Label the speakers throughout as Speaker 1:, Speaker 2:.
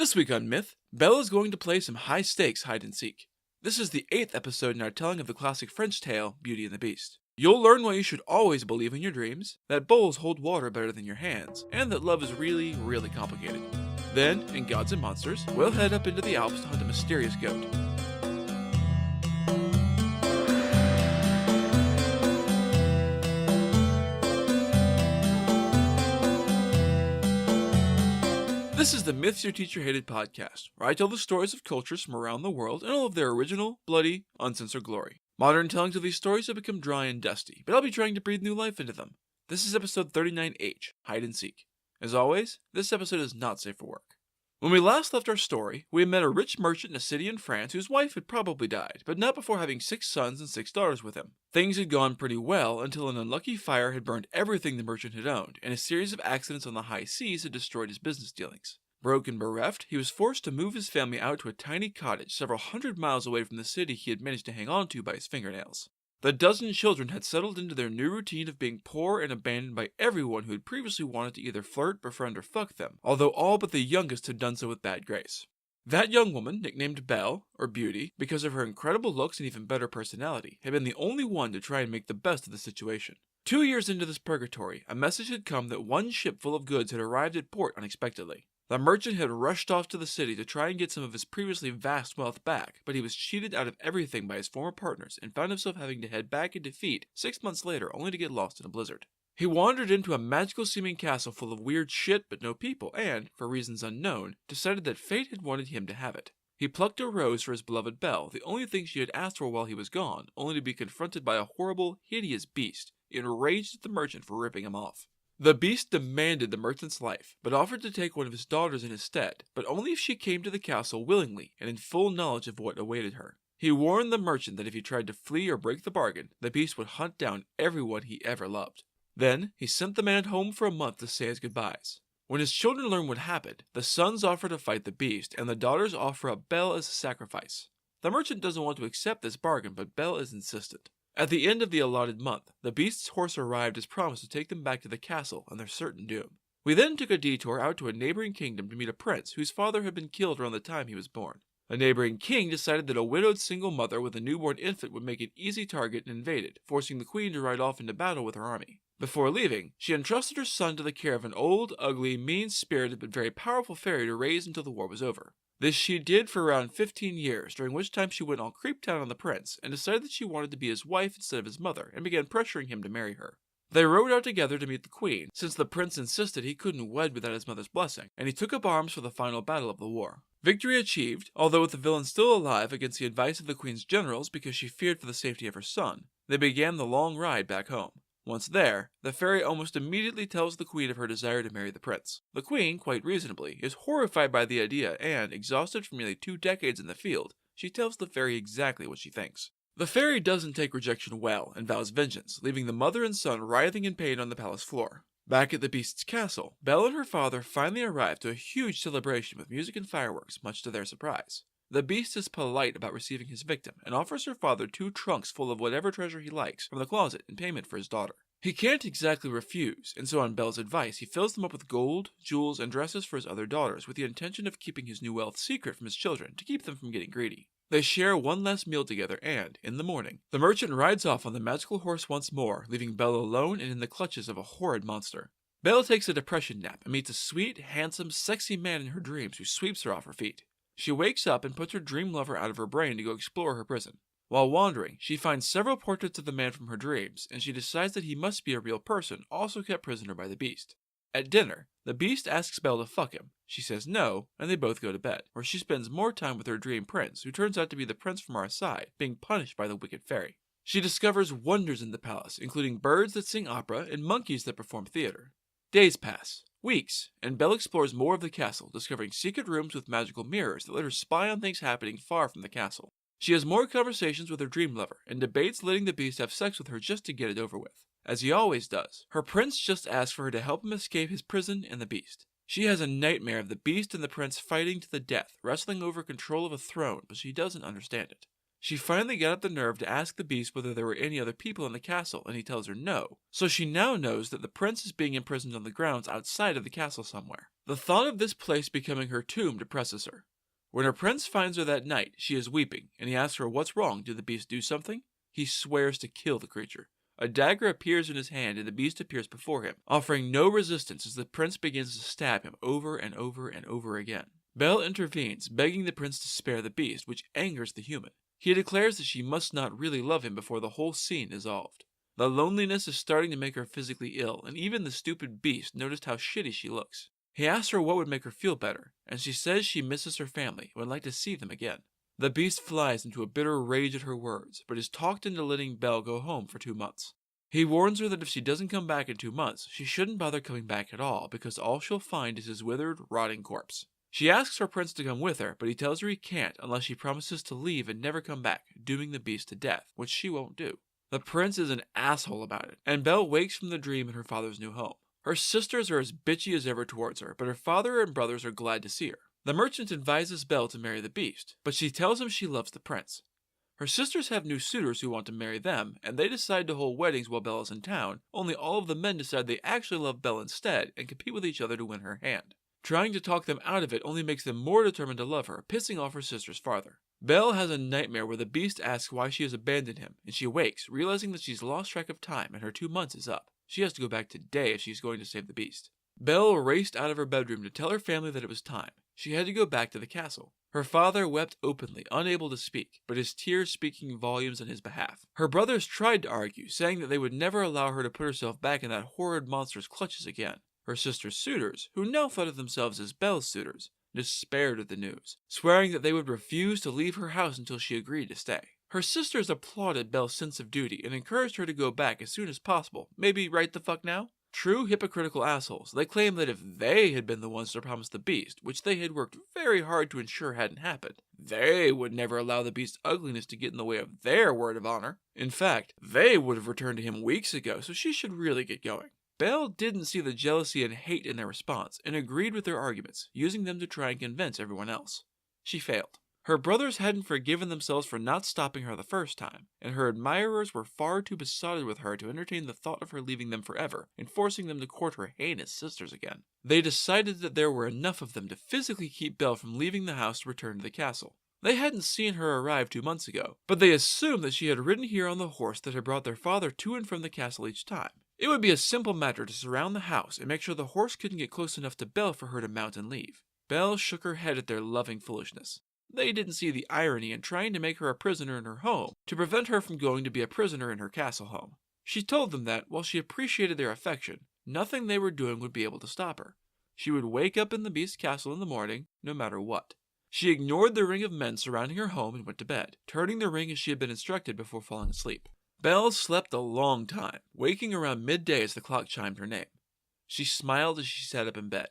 Speaker 1: This week on Myth, Belle is going to play some high-stakes hide-and-seek. This is the 8th episode in our telling of the classic French tale, Beauty and the Beast. You'll learn why you should always believe in your dreams, that bowls hold water better than your hands, and that love is really, really complicated. Then, in Gods and Monsters, we'll head up into the Alps to hunt a mysterious goat. This is the Myths Your Teacher Hated podcast, where I tell the stories of cultures from around the world in all of their original, bloody, uncensored glory. Modern tellings of these stories have become dry and dusty, but I'll be trying to breathe new life into them. This is episode 39H, Hide and Seek. As always, this episode is not safe for work. When we last left our story, we had met a rich merchant in a city in France whose wife had probably died, but not before having 6 sons and 6 daughters with him. Things had gone pretty well until an unlucky fire had burned everything the merchant had owned, and a series of accidents on the high seas had destroyed his business dealings. Broke and bereft, he was forced to move his family out to a tiny cottage several hundred miles away from the city he had managed to hang on to by his fingernails. The dozen children had settled into their new routine of being poor and abandoned by everyone who had previously wanted to either flirt, befriend, or fuck them, although all but the youngest had done so with bad grace. That young woman, nicknamed Belle, or Beauty, because of her incredible looks and even better personality, had been the only one to try and make the best of the situation. 2 years into this purgatory, a message had come that one ship full of goods had arrived at port unexpectedly. The merchant had rushed off to the city to try and get some of his previously vast wealth back, but he was cheated out of everything by his former partners and found himself having to head back in defeat 6 months later only to get lost in a blizzard. He wandered into a magical-seeming castle full of weird shit but no people and, for reasons unknown, decided that fate had wanted him to have it. He plucked a rose for his beloved Belle, the only thing she had asked for while he was gone, only to be confronted by a horrible, hideous beast, enraged at the merchant for ripping him off. The beast demanded the merchant's life, but offered to take one of his daughters in his stead, but only if she came to the castle willingly and in full knowledge of what awaited her. He warned the merchant that if he tried to flee or break the bargain, the beast would hunt down everyone he ever loved. Then, he sent the man home for a month to say his goodbyes. When his children learned what happened, the sons offer to fight the beast, and the daughters offer up Belle as a sacrifice. The merchant doesn't want to accept this bargain, but Belle is insistent. At the end of the allotted month, the beast's horse arrived as promised to take them back to the castle and their certain doom. We then took a detour out to a neighboring kingdom to meet a prince whose father had been killed around the time he was born. A neighboring king decided that a widowed single mother with a newborn infant would make an easy target and invaded, forcing the queen to ride off into battle with her army. Before leaving, she entrusted her son to the care of an old, ugly, mean-spirited but very powerful fairy to raise until the war was over. This she did for around 15 years, during which time she went all creeped out on the prince and decided that she wanted to be his wife instead of his mother and began pressuring him to marry her. They rode out together to meet the queen, since the prince insisted he couldn't wed without his mother's blessing, and he took up arms for the final battle of the war. Victory achieved, although with the villain still alive against the advice of the queen's generals because she feared for the safety of her son, they began the long ride back home. Once there, the fairy almost immediately tells the queen of her desire to marry the prince. The queen, quite reasonably, is horrified by the idea and, exhausted from nearly 2 decades in the field, she tells the fairy exactly what she thinks. The fairy doesn't take rejection well and vows vengeance, leaving the mother and son writhing in pain on the palace floor. Back at the beast's castle, Belle and her father finally arrive to a huge celebration with music and fireworks, much to their surprise. The beast is polite about receiving his victim and offers her father 2 trunks full of whatever treasure he likes from the closet in payment for his daughter. He can't exactly refuse, and so on Belle's advice, he fills them up with gold, jewels, and dresses for his other daughters with the intention of keeping his new wealth secret from his children to keep them from getting greedy. They share one last meal together and, in the morning, the merchant rides off on the magical horse once more, leaving Belle alone and in the clutches of a horrid monster. Belle takes a depression nap and meets a sweet, handsome, sexy man in her dreams who sweeps her off her feet. She wakes up and puts her dream lover out of her brain to go explore her prison. While wandering, she finds several portraits of the man from her dreams, and she decides that he must be a real person, also kept prisoner by the beast. At dinner, the beast asks Belle to fuck him. She says no, and they both go to bed, where she spends more time with her dream prince, who turns out to be the prince from our side, being punished by the wicked fairy. She discovers wonders in the palace, including birds that sing opera and monkeys that perform theater. Days pass. Weeks, and Belle explores more of the castle, discovering secret rooms with magical mirrors that let her spy on things happening far from the castle. She has more conversations with her dream lover, and debates letting the beast have sex with her just to get it over with. As he always does, her prince just asks for her to help him escape his prison and the beast. She has a nightmare of the beast and the prince fighting to the death, wrestling over control of a throne, but she doesn't understand it. She finally got up the nerve to ask the beast whether there were any other people in the castle, and he tells her no. So she now knows that the prince is being imprisoned on the grounds outside of the castle somewhere. The thought of this place becoming her tomb depresses her. When her prince finds her that night, she is weeping, and he asks her what's wrong. Did the beast do something? He swears to kill the creature. A dagger appears in his hand, and the beast appears before him, offering no resistance as the prince begins to stab him over and over and over again. Belle intervenes, begging the prince to spare the beast, which angers the human. He declares that she must not really love him before the whole scene dissolved. The loneliness is starting to make her physically ill, and even the stupid beast noticed how shitty she looks. He asks her what would make her feel better, and she says she misses her family and would like to see them again. The beast flies into a bitter rage at her words, but is talked into letting Belle go home for 2 months. He warns her that if she doesn't come back in 2 months, she shouldn't bother coming back at all, because all she'll find is his withered, rotting corpse. She asks her prince to come with her, but he tells her he can't unless she promises to leave and never come back, dooming the beast to death, which she won't do. The prince is an asshole about it, and Belle wakes from the dream in her father's new home. Her sisters are as bitchy as ever towards her, but her father and brothers are glad to see her. The merchant advises Belle to marry the beast, but she tells him she loves the prince. Her sisters have new suitors who want to marry them, and they decide to hold weddings while Belle is in town, only all of the men decide they actually love Belle instead and compete with each other to win her hand. Trying to talk them out of it only makes them more determined to love her, pissing off her sisters farther. Belle has a nightmare where the beast asks why she has abandoned him, and she wakes, realizing that she's lost track of time and her 2 months is up. She has to go back today if she's going to save the beast. Belle raced out of her bedroom to tell her family that it was time. She had to go back to the castle. Her father wept openly, unable to speak, but his tears speaking volumes on his behalf. Her brothers tried to argue, saying that they would never allow her to put herself back in that horrid monster's clutches again. Her sister's suitors, who now thought of themselves as Belle's suitors, despaired at the news, swearing that they would refuse to leave her house until she agreed to stay. Her sisters applauded Belle's sense of duty and encouraged her to go back as soon as possible, maybe right the fuck now? True hypocritical assholes, they claim that if they had been the ones to promise the beast, which they had worked very hard to ensure hadn't happened, they would never allow the beast's ugliness to get in the way of their word of honor. In fact, they would have returned to him weeks ago, so she should really get going. Belle didn't see the jealousy and hate in their response, and agreed with their arguments, using them to try and convince everyone else. She failed. Her brothers hadn't forgiven themselves for not stopping her the first time, and her admirers were far too besotted with her to entertain the thought of her leaving them forever and forcing them to court her heinous sisters again. They decided that there were enough of them to physically keep Belle from leaving the house to return to the castle. They hadn't seen her arrive 2 months ago, but they assumed that she had ridden here on the horse that had brought their father to and from the castle each time. It would be a simple matter to surround the house and make sure the horse couldn't get close enough to Belle for her to mount and leave. Belle shook her head at their loving foolishness. They didn't see the irony in trying to make her a prisoner in her home to prevent her from going to be a prisoner in her castle home. She told them that, while she appreciated their affection, nothing they were doing would be able to stop her. She would wake up in the beast's castle in the morning, no matter what. She ignored the ring of men surrounding her home and went to bed, turning the ring as she had been instructed before falling asleep. Belle slept a long time, waking around midday as the clock chimed her name. She smiled as she sat up in bed.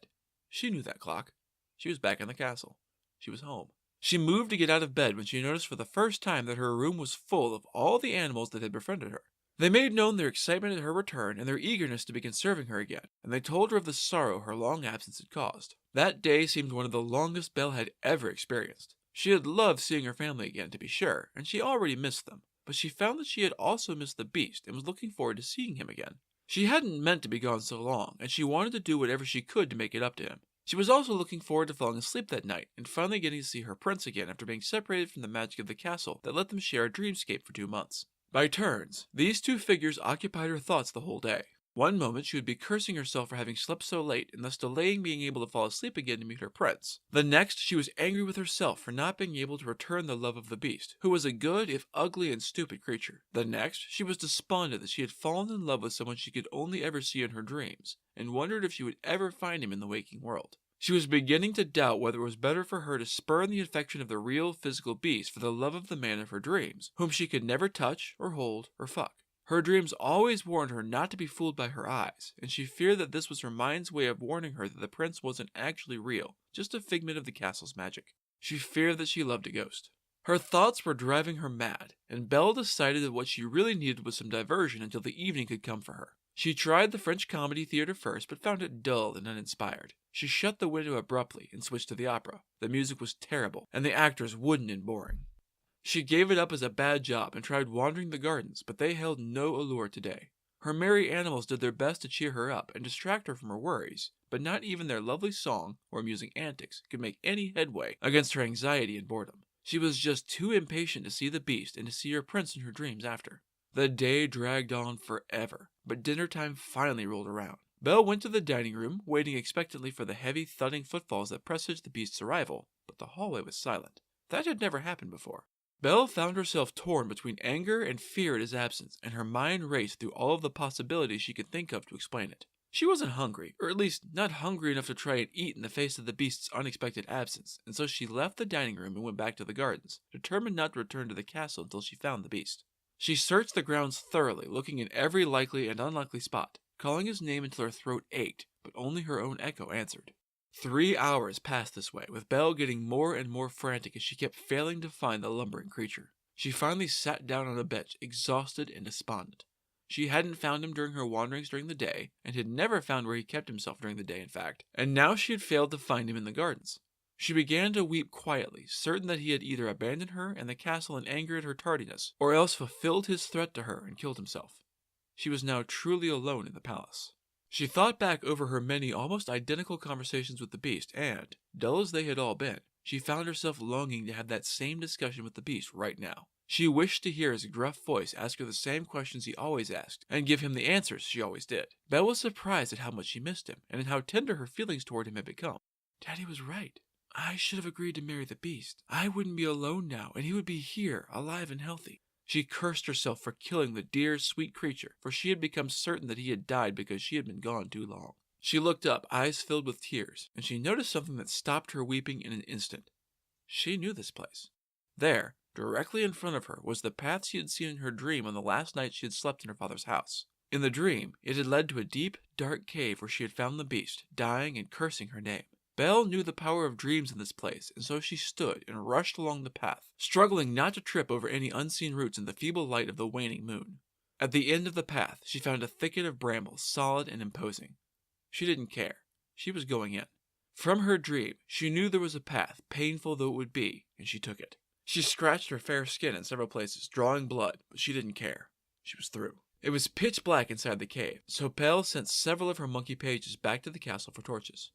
Speaker 1: She knew that clock. She was back in the castle. She was home. She moved to get out of bed when she noticed for the first time that her room was full of all the animals that had befriended her. They made known their excitement at her return and their eagerness to begin serving her again, and they told her of the sorrow her long absence had caused. That day seemed one of the longest Belle had ever experienced. She had loved seeing her family again, to be sure, and she already missed them, but she found that she had also missed the beast and was looking forward to seeing him again. She hadn't meant to be gone so long, and she wanted to do whatever she could to make it up to him. She was also looking forward to falling asleep that night and finally getting to see her prince again after being separated from the magic of the castle that let them share a dreamscape for 2 months. By turns, these two figures occupied her thoughts the whole day. One moment she would be cursing herself for having slept so late and thus delaying being able to fall asleep again to meet her prince. The next, she was angry with herself for not being able to return the love of the beast, who was a good, if ugly and stupid creature. The next, she was despondent that she had fallen in love with someone she could only ever see in her dreams, and wondered if she would ever find him in the waking world. She was beginning to doubt whether it was better for her to spurn the affection of the real, physical beast for the love of the man of her dreams, whom she could never touch, or hold, or fuck. Her dreams always warned her not to be fooled by her eyes, and she feared that this was her mind's way of warning her that the prince wasn't actually real, just a figment of the castle's magic. She feared that she loved a ghost. Her thoughts were driving her mad, and Belle decided that what she really needed was some diversion until the evening could come for her. She tried the French comedy theater first, but found it dull and uninspired. She shut the window abruptly and switched to the opera. The music was terrible, and the actors wooden and boring. She gave it up as a bad job and tried wandering the gardens, but they held no allure today. Her merry animals did their best to cheer her up and distract her from her worries, but not even their lovely song or amusing antics could make any headway against her anxiety and boredom. She was just too impatient to see the beast and to see her prince in her dreams after. The day dragged on forever, but dinner time finally rolled around. Belle went to the dining room, waiting expectantly for the heavy, thudding footfalls that presaged the beast's arrival, but the hallway was silent. That had never happened before. Belle found herself torn between anger and fear at his absence, and her mind raced through all of the possibilities she could think of to explain it. She wasn't hungry, or at least not hungry enough to try and eat in the face of the beast's unexpected absence, and so she left the dining room and went back to the gardens, determined not to return to the castle until she found the beast. She searched the grounds thoroughly, looking in every likely and unlikely spot, calling his name until her throat ached, but only her own echo answered. 3 hours passed this way, with Belle getting more and more frantic as she kept failing to find the lumbering creature. She finally sat down on a bench, exhausted and despondent. She hadn't found him during her wanderings during the day, and had never found where he kept himself during the day, in fact, and now she had failed to find him in the gardens. She began to weep quietly, certain that he had either abandoned her and the castle in anger at her tardiness, or else fulfilled his threat to her and killed himself. She was now truly alone in the palace. She thought back over her many almost identical conversations with the beast, and, dull as they had all been, she found herself longing to have that same discussion with the beast right now. She wished to hear his gruff voice ask her the same questions he always asked, and give him the answers she always did. Belle was surprised at how much she missed him, and at how tender her feelings toward him had become. Daddy was right. I should have agreed to marry the beast. I wouldn't be alone now, and he would be here, alive and healthy. She cursed herself for killing the dear, sweet creature, for she had become certain that he had died because she had been gone too long. She looked up, eyes filled with tears, and she noticed something that stopped her weeping in an instant. She knew this place. There, directly in front of her, was the path she had seen in her dream on the last night she had slept in her father's house. In the dream, it had led to a deep, dark cave where she had found the beast, dying and cursing her name. Belle knew the power of dreams in this place, and so she stood and rushed along the path, struggling not to trip over any unseen roots in the feeble light of the waning moon. At the end of the path, she found a thicket of brambles, solid and imposing. She didn't care. She was going in. From her dream, she knew there was a path, painful though it would be, and she took it. She scratched her fair skin in several places, drawing blood, but she didn't care. She was through. It was pitch black inside the cave, so Belle sent several of her monkey pages back to the castle for torches.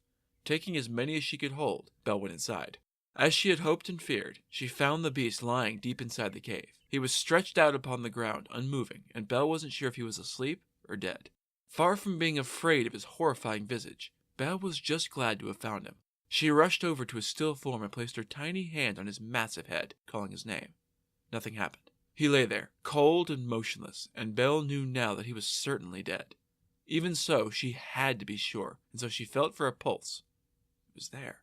Speaker 1: Taking as many as she could hold, Belle went inside. As she had hoped and feared, she found the beast lying deep inside the cave. He was stretched out upon the ground, unmoving, and Belle wasn't sure if he was asleep or dead. Far from being afraid of his horrifying visage, Belle was just glad to have found him. She rushed over to his still form and placed her tiny hand on his massive head, calling his name. Nothing happened. He lay there, cold and motionless, and Belle knew now that he was certainly dead. Even so, she had to be sure, and so she felt for a pulse. It was there.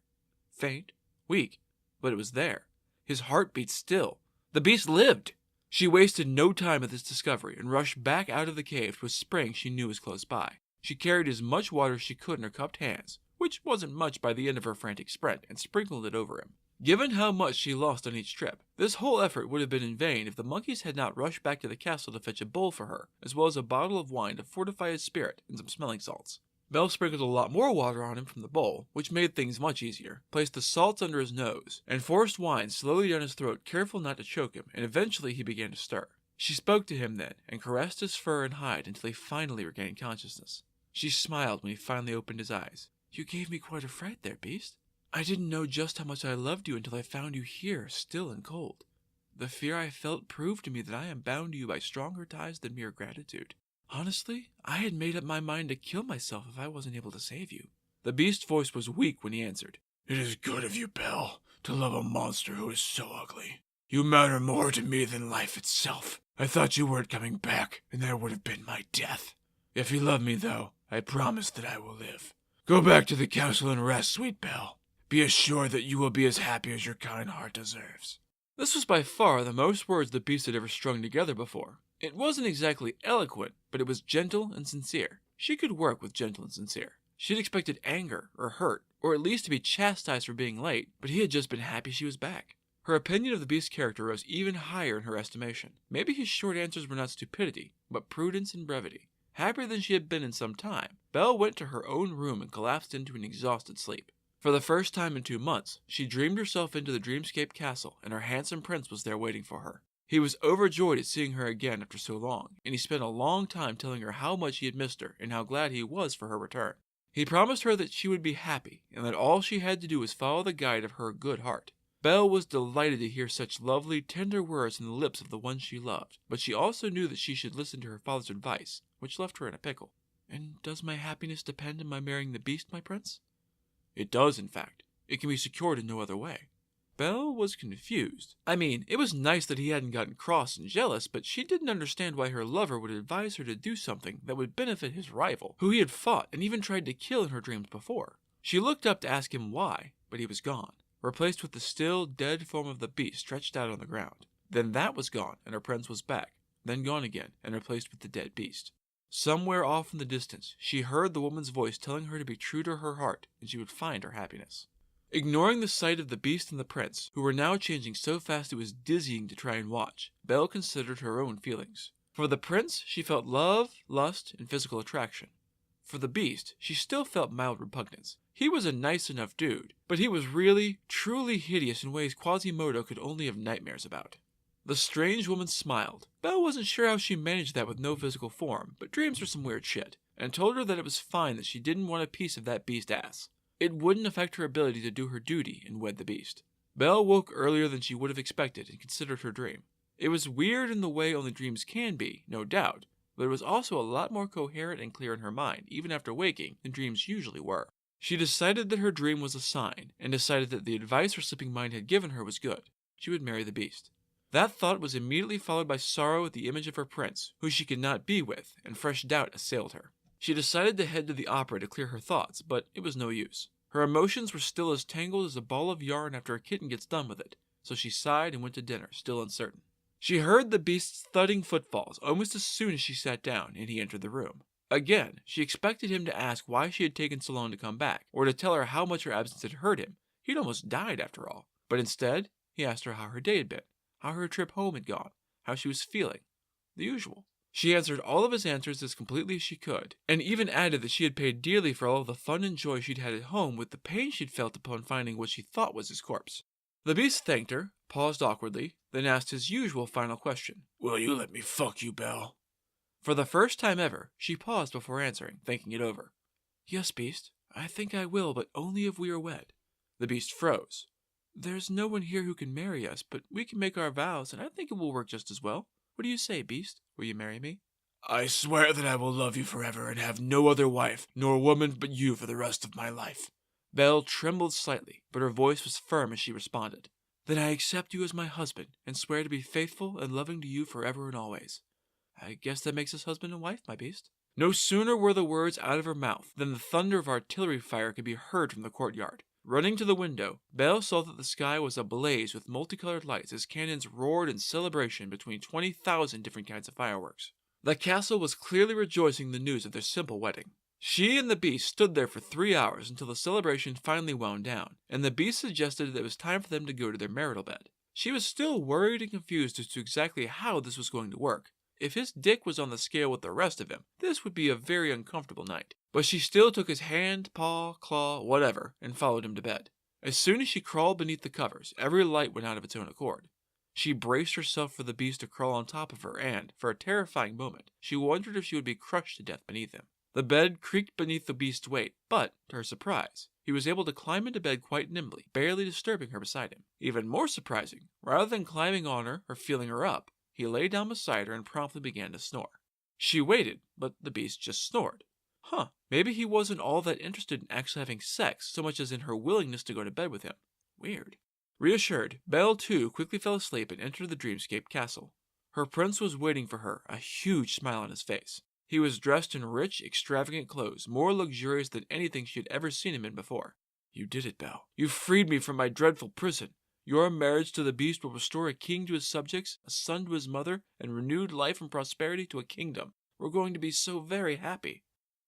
Speaker 1: Faint, weak, but it was there. His heart beat still. The beast lived! She wasted no time at this discovery and rushed back out of the cave to a spring she knew was close by. She carried as much water as she could in her cupped hands, which wasn't much by the end of her frantic sprint, and sprinkled it over him. Given how much she lost on each trip, this whole effort would have been in vain if the monkeys had not rushed back to the castle to fetch a bowl for her, as well as a bottle of wine to fortify his spirit and some smelling salts. Belle sprinkled a lot more water on him from the bowl, which made things much easier, placed the salts under his nose, and forced wine slowly down his throat, careful not to choke him, and eventually he began to stir. She spoke to him then, and caressed his fur and hide until he finally regained consciousness. She smiled when he finally opened his eyes. You gave me quite a fright there, beast. I didn't know just how much I loved you until I found you here, still and cold. The fear I felt proved to me that I am bound to you by stronger ties than mere gratitude. Honestly, I had made up my mind to kill myself if I wasn't able to save you. The beast's voice was weak when he answered. It is good of you, Belle, to love a monster who is so ugly. You matter more to me than life itself. I thought you weren't coming back, and that would have been my death. If you love me, though, I promise that I will live. Go back to the castle and rest, sweet Belle. Be assured that you will be as happy as your kind heart deserves. This was by far the most words the beast had ever strung together before. It wasn't exactly eloquent, but it was gentle and sincere. She could work with gentle and sincere. She'd expected anger or hurt, or at least to be chastised for being late, but he had just been happy she was back. Her opinion of the beast's character rose even higher in her estimation. Maybe his short answers were not stupidity, but prudence and brevity. Happier than she had been in some time, Belle went to her own room and collapsed into an exhausted sleep. For the first time in 2 months, she dreamed herself into the dreamscape castle, and her handsome prince was there waiting for her. He was overjoyed at seeing her again after so long, and he spent a long time telling her how much he had missed her and how glad he was for her return. He promised her that she would be happy, and that all she had to do was follow the guide of her good heart. Belle was delighted to hear such lovely, tender words from the lips of the one she loved, but she also knew that she should listen to her father's advice, which left her in a pickle. "And does my happiness depend on my marrying the beast, my prince?" "It does, in fact. It can be secured in no other way." Belle was confused. I mean, it was nice that he hadn't gotten cross and jealous, but she didn't understand why her lover would advise her to do something that would benefit his rival, who he had fought and even tried to kill in her dreams before. She looked up to ask him why, but he was gone, replaced with the still, dead form of the beast stretched out on the ground. Then that was gone, and her prince was back, then gone again, and replaced with the dead beast. Somewhere off in the distance, she heard the woman's voice telling her to be true to her heart, and she would find her happiness. Ignoring the sight of the beast and the prince, who were now changing so fast it was dizzying to try and watch, Belle considered her own feelings. For the prince, she felt love, lust, and physical attraction. For the beast, she still felt mild repugnance. He was a nice enough dude, but he was really, truly hideous in ways Quasimodo could only have nightmares about. The strange woman smiled. Belle wasn't sure how she managed that with no physical form, but dreams were some weird shit, and told her that it was fine that she didn't want a piece of that beast ass. It wouldn't affect her ability to do her duty and wed the beast. Belle woke earlier than she would have expected and considered her dream. It was weird in the way only dreams can be, no doubt, but it was also a lot more coherent and clear in her mind, even after waking, than dreams usually were. She decided that her dream was a sign, and decided that the advice her sleeping mind had given her was good. She would marry the beast. That thought was immediately followed by sorrow at the image of her prince, who she could not be with, and fresh doubt assailed her. She decided to head to the opera to clear her thoughts, but it was no use. Her emotions were still as tangled as a ball of yarn after a kitten gets done with it, so she sighed and went to dinner, still uncertain. She heard the beast's thudding footfalls almost as soon as she sat down, and he entered the room. Again, she expected him to ask why she had taken so long to come back, or to tell her how much her absence had hurt him. He'd almost died after all. But instead, he asked her how her day had been, how her trip home had gone, how she was feeling. The usual. She answered all of his answers as completely as she could, and even added that she had paid dearly for all of the fun and joy she'd had at home with the pain she'd felt upon finding what she thought was his corpse. The beast thanked her, paused awkwardly, then asked his usual final question. "Will you let me fuck you, Belle?" For the first time ever, she paused before answering, thinking it over. "Yes, beast, I think I will, but only if we are wed." The beast froze. "There's no one here who can marry us, but we can make our vows, and I think it will work just as well. What do you say, beast? Will you marry me?" "I swear that I will love you forever and have no other wife, nor woman but you for the rest of my life." Belle trembled slightly, but her voice was firm as she responded. "Then I accept you as my husband, and swear to be faithful and loving to you forever and always. I guess that makes us husband and wife, my beast." No sooner were the words out of her mouth than the thunder of artillery fire could be heard from the courtyard. Running to the window, Belle saw that the sky was ablaze with multicolored lights as cannons roared in celebration between 20,000 different kinds of fireworks. The castle was clearly rejoicing the news of their simple wedding. She and the beast stood there for 3 hours until the celebration finally wound down, and the beast suggested that it was time for them to go to their marital bed. She was still worried and confused as to exactly how this was going to work. If his dick was on the scale with the rest of him, this would be a very uncomfortable night. But she still took his hand, paw, claw, whatever, and followed him to bed. As soon as she crawled beneath the covers, every light went out of its own accord. She braced herself for the beast to crawl on top of her, and, for a terrifying moment, she wondered if she would be crushed to death beneath him. The bed creaked beneath the beast's weight, but, to her surprise, he was able to climb into bed quite nimbly, barely disturbing her beside him. Even more surprising, rather than climbing on her or feeling her up, he lay down beside her and promptly began to snore. She waited, but the beast just snored. Maybe he wasn't all that interested in actually having sex so much as in her willingness to go to bed with him. Weird. Reassured, Belle too quickly fell asleep and entered the dreamscape castle. Her prince was waiting for her, a huge smile on his face. He was dressed in rich, extravagant clothes, more luxurious than anything she had ever seen him in before. "You did it, Belle. You freed me from my dreadful prison. Your marriage to the beast will restore a king to his subjects, a son to his mother, and renewed life and prosperity to a kingdom. We're going to be so very happy."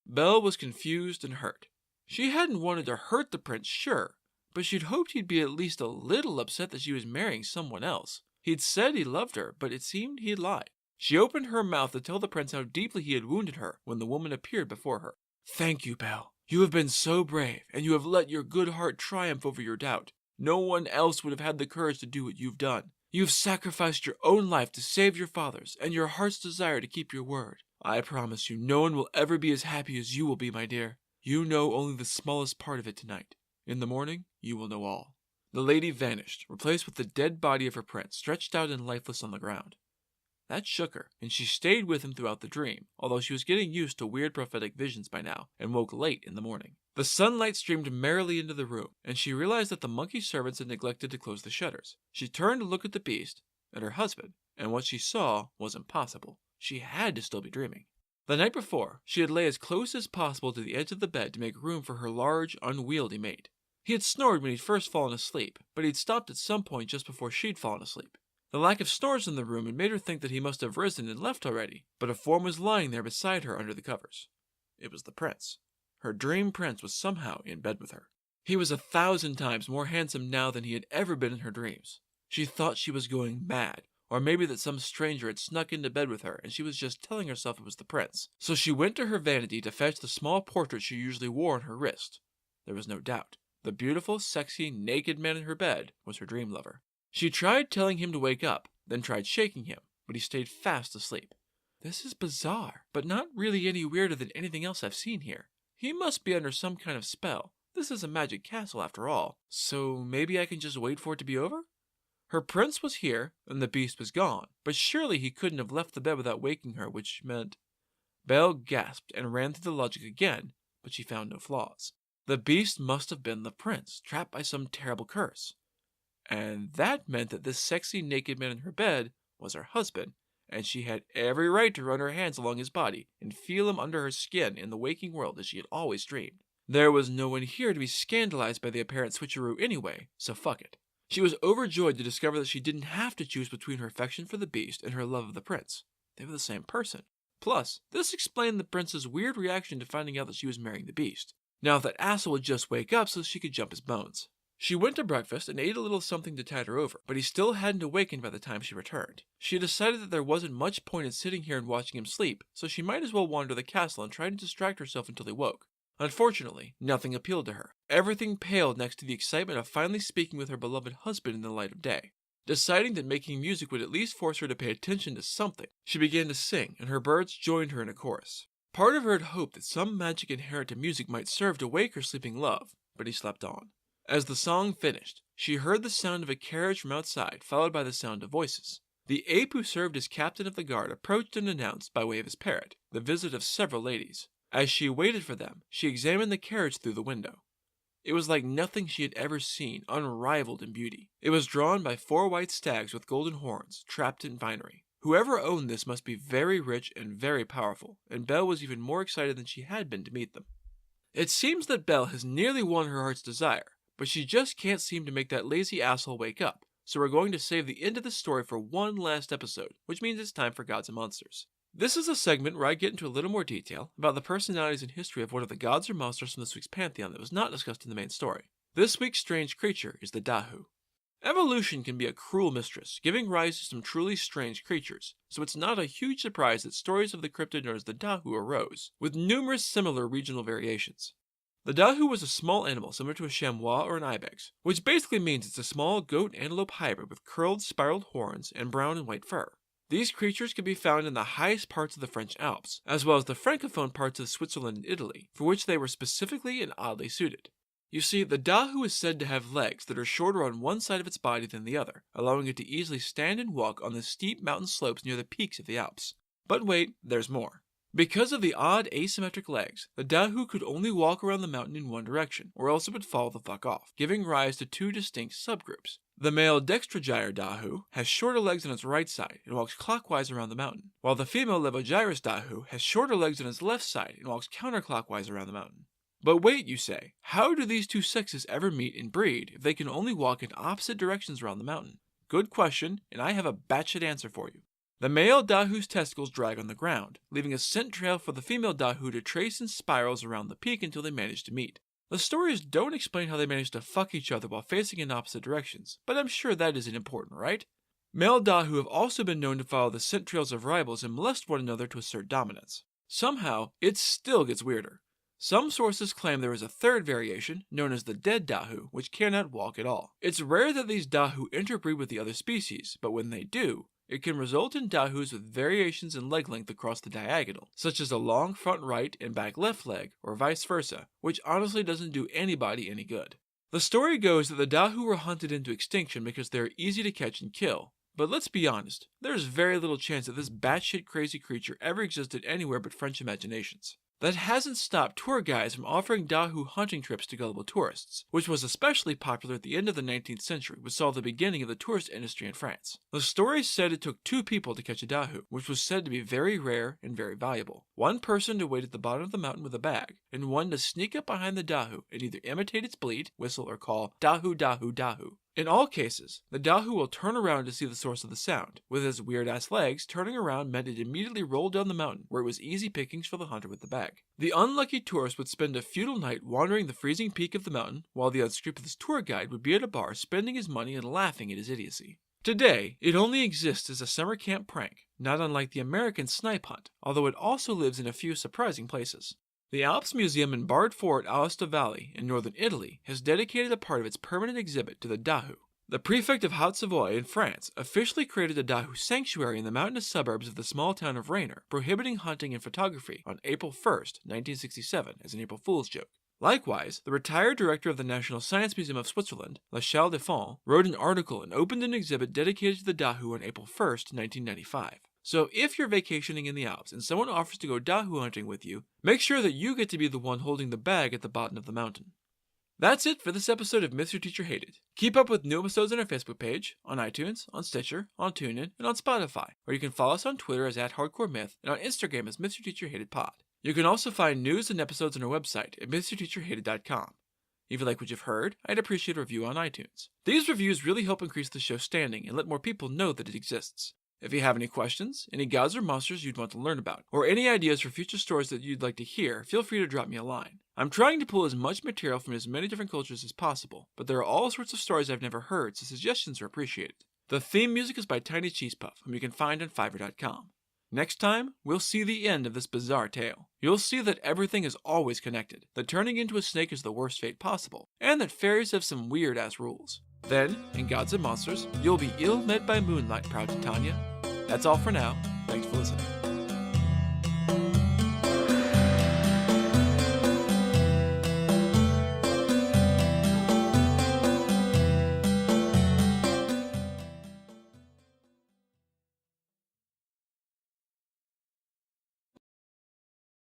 Speaker 1: Belle was confused and hurt. She hadn't wanted to hurt the prince, sure, but she'd hoped he'd be at least a little upset that she was marrying someone else. He'd said he loved her, but it seemed he'd lied. She opened her mouth to tell the prince how deeply he had wounded her when the woman appeared before her. "Thank you, Belle. You have been so brave, and you have let your good heart triumph over your doubt. No one else would have had the courage to do what you've done. You've sacrificed your own life to save your father's, and your heart's desire to keep your word. I promise you, no one will ever be as happy as you will be, my dear. You know only the smallest part of it tonight. In the morning, you will know all." The lady vanished, replaced with the dead body of her prince, stretched out and lifeless on the ground. That shook her, and she stayed with him throughout the dream, although she was getting used to weird prophetic visions by now, and woke late in the morning. The sunlight streamed merrily into the room, and she realized that the monkey servants had neglected to close the shutters. She turned to look at the beast, at her husband, and what she saw was impossible. She had to still be dreaming. The night before, she had lay as close as possible to the edge of the bed to make room for her large, unwieldy mate. He had snored when he'd first fallen asleep, but he'd stopped at some point just before she'd fallen asleep. The lack of snores in the room had made her think that he must have risen and left already, but a form was lying there beside her under the covers. It was the prince. Her dream prince was somehow in bed with her. He was 1,000 times more handsome now than he had ever been in her dreams. She thought she was going mad, or maybe that some stranger had snuck into bed with her and she was just telling herself it was the prince. So she went to her vanity to fetch the small portrait she usually wore on her wrist. There was no doubt. The beautiful, sexy, naked man in her bed was her dream lover. She tried telling him to wake up, then tried shaking him, but he stayed fast asleep. This is bizarre, but not really any weirder than anything else I've seen here. He must be under some kind of spell. This is a magic castle after all, so maybe I can just wait for it to be over? Her prince was here, and the beast was gone, but surely he couldn't have left the bed without waking her, which meant... Belle gasped and ran through the logic again, but she found no flaws. The beast must have been the prince, trapped by some terrible curse. And that meant that this sexy naked man in her bed was her husband, and she had every right to run her hands along his body and feel him under her skin in the waking world as she had always dreamed. There was no one here to be scandalized by the apparent switcheroo anyway, so fuck it. She was overjoyed to discover that she didn't have to choose between her affection for the beast and her love of the prince. They were the same person. Plus, this explained the prince's weird reaction to finding out that she was marrying the beast. Now if that asshole would just wake up so she could jump his bones. She went to breakfast and ate a little something to tide her over, but he still hadn't awakened by the time she returned. She decided that there wasn't much point in sitting here and watching him sleep, so she might as well wander the castle and try to distract herself until he woke. Unfortunately, nothing appealed to her. Everything paled next to the excitement of finally speaking with her beloved husband in the light of day. Deciding that making music would at least force her to pay attention to something, she began to sing, and her birds joined her in a chorus. Part of her had hoped that some magic inherent to music might serve to wake her sleeping love, but he slept on. As the song finished, she heard the sound of a carriage from outside, followed by the sound of voices. The ape who served as captain of the guard approached and announced, by way of his parrot, the visit of several ladies. As she waited for them, she examined the carriage through the window. It was like nothing she had ever seen, unrivaled in beauty. It was drawn by 4 white stags with golden horns, trapped in finery. Whoever owned this must be very rich and very powerful, and Belle was even more excited than she had been to meet them. It seems that Belle has nearly won her heart's desire, but she just can't seem to make that lazy asshole wake up, so we're going to save the end of the story for one last episode, which means it's time for Gods and Monsters. This is a segment where I get into a little more detail about the personalities and history of one of the gods or monsters from this week's pantheon that was not discussed in the main story. This week's strange creature is the Dahu. Evolution can be a cruel mistress, giving rise to some truly strange creatures, so it's not a huge surprise that stories of the cryptid known as the Dahu arose, with numerous similar regional variations. The Dahu was a small animal similar to a chamois or an ibex, which basically means it's a small goat-antelope hybrid with curled, spiraled horns and brown and white fur. These creatures can be found in the highest parts of the French Alps, as well as the francophone parts of Switzerland and Italy, for which they were specifically and oddly suited. You see, the Dahu is said to have legs that are shorter on one side of its body than the other, allowing it to easily stand and walk on the steep mountain slopes near the peaks of the Alps. But wait, there's more. Because of the odd asymmetric legs, the Dahu could only walk around the mountain in one direction, or else it would fall the fuck off, giving rise to 2 distinct subgroups. The male dextrogyre Dahu has shorter legs on its right side and walks clockwise around the mountain, while the female levogyrus Dahu has shorter legs on its left side and walks counterclockwise around the mountain. But wait, you say, how do these 2 sexes ever meet and breed if they can only walk in opposite directions around the mountain? Good question, and I have a batshit answer for you. The male Dahu's testicles drag on the ground, leaving a scent trail for the female Dahu to trace in spirals around the peak until they manage to meet. The stories don't explain how they manage to fuck each other while facing in opposite directions, but I'm sure that isn't important, right? Male Dahu have also been known to follow the scent trails of rivals and molest one another to assert dominance. Somehow, it still gets weirder. Some sources claim there is a third variation, known as the dead dahu, which cannot walk at all. It's rare that these dahu interbreed with the other species, but when they do, it can result in dahus with variations in leg length across the diagonal, such as a long front right and back left leg, or vice versa, which honestly doesn't do anybody any good. The story goes that the dahu were hunted into extinction because they are easy to catch and kill. But let's be honest, there's very little chance that this batshit crazy creature ever existed anywhere but French imaginations. That hasn't stopped tour guides from offering dahu hunting trips to gullible tourists, which was especially popular at the end of the 19th century, which saw the beginning of the tourist industry in France. The story said it took 2 people to catch a dahu, which was said to be very rare and very valuable. One person to wait at the bottom of the mountain with a bag, and one to sneak up behind the dahu and either imitate its bleat, whistle, or call dahu dahu dahu. In all cases, the dahu will turn around to see the source of the sound. With his weird-ass legs, turning around meant it immediately rolled down the mountain, where it was easy pickings for the hunter with the bag. The unlucky tourist would spend a futile night wandering the freezing peak of the mountain, while the unscrupulous tour guide would be at a bar spending his money and laughing at his idiocy. Today, it only exists as a summer camp prank, not unlike the American snipe hunt, although it also lives in a few surprising places. The Alps Museum in Barred Fort, Aosta Valley, in northern Italy, has dedicated a part of its permanent exhibit to the dahu. The prefect of Haute-Savoie in France officially created a dahu sanctuary in the mountainous suburbs of the small town of Rainer, prohibiting hunting and photography on April 1st, 1967, as an April Fool's joke. Likewise, the retired director of the National Science Museum of Switzerland, La Chale de Fonds, wrote an article and opened an exhibit dedicated to the dahu on April 1st, 1995. So if you're vacationing in the Alps and someone offers to go dahu hunting with you, make sure that you get to be the one holding the bag at the bottom of the mountain. That's it for this episode of Myths Your Teacher Hated. Keep up with new episodes on our Facebook page, on iTunes, on Stitcher, on TuneIn, and on Spotify, or you can follow us on Twitter as @HardcoreMyth and on Instagram as Myths Your Teacher Hated Pod. You can also find news and episodes on our website at mythsyourteacherhated.com. If you like what you've heard, I'd appreciate a review on iTunes. These reviews really help increase the show's standing and let more people know that it exists. If you have any questions, any gods or monsters you'd want to learn about, or any ideas for future stories that you'd like to hear, feel free to drop me a line. I'm trying to pull as much material from as many different cultures as possible, but there are all sorts of stories I've never heard, so suggestions are appreciated. The theme music is by Tiny Cheese Puff, whom you can find on Fiverr.com. Next time, we'll see the end of this bizarre tale. You'll see that everything is always connected, that turning into a snake is the worst fate possible, and that fairies have some weird-ass rules. Then, in Gods and Monsters, you'll be ill-met by moonlight, proud Titania. That's all for now. Thanks for listening.